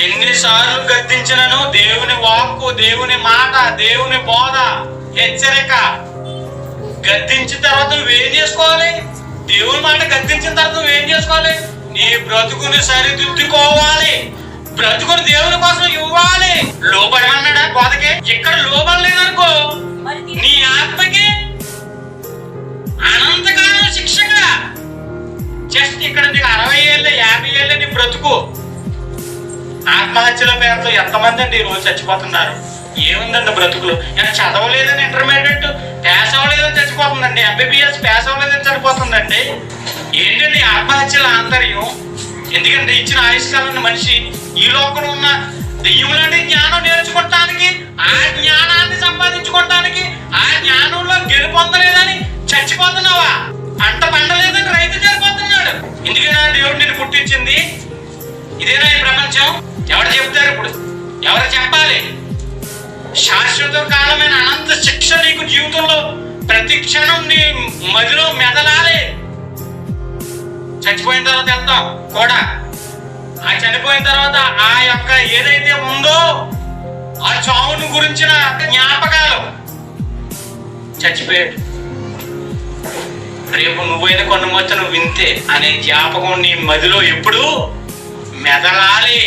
ఎన్నిసార్లు గద్దించినను దేవుని వాక్కు, దేవుని మాట, దేవుని బోధ, హెచ్చరిక. గద్దించిన తర్వాత నువ్వేం చేసుకోవాలి? దేవుని మాట గద్దించిన తర్వాత నువ్వేం చేసుకోవాలి? నీ బ్రతుకుని సరిదిద్దుకోవాలి. బ్రతుకుని దేవుని కోసం ఇవ్వాలి. లోబడమన్నాడా బోధకి? ఇక్కడ లోబడలేదనుకో నీ ఆత్మకి అనంతకాలం శిక్షగా. జస్ట్ ఇక్కడ నీకు 60 ఏళ్ళే 50 ఏళ్ళే నీ బ్రతుకు. ఆత్మహత్యల పేరుతో ఎంతమంది అండి ఈ రోజు చచ్చిపోతున్నారు? ఏముందండి బ్రతుకులు? చదవలేదని ఇంటర్మీడియట్ పాస్ అవ్వలేదని చచ్చిపోతుందండి, MBBS పాస్ అవ్వలేదని చనిపోతుందండి. ఏంటండి ఆత్మహత్యల ఆంతర్యం? ఎందుకంటే ఇచ్చిన ఆయుష్కాలాన్ని మనిషి ఈ లోకంలో ఉన్న దెయ్యములాంటి జ్ఞానం నేర్చుకోవటానికి, ఆ జ్ఞానాన్ని సంపాదించుకోవటానికి, ఆ జ్ఞానంలో గెలుపొందలేదని చచ్చిపోతున్నావా? పంట పండలేదని రైతు చనిపోతున్నాడు. ఎందుకైనా దేవుడు నిన్ను పుట్టించింది? ఇదేనా ఈ ప్రపంచం? ఎవరు చెప్తారు? ఇప్పుడు ఎవరు చెప్పాలి? శాశ్వత కాలమైన అనంత శిక్ష నీకు జీవితంలో ప్రతి క్షణం నీ మదిలో మెదలాలి. చచ్చిపోయిన తర్వాత వెళ్తాం కూడా. ఆ చనిపోయిన తర్వాత ఆ యొక్క ఏదైతే ఉందో ఆ చావును గురించిన జ్ఞాపకాలు. చచ్చిపోయాడు, రేపు నువ్వైనా కొన్ని మొత్తం నువ్వు వింతే అనే జ్ఞాపకం నీ మదిలో ఎప్పుడు మెదలాలి.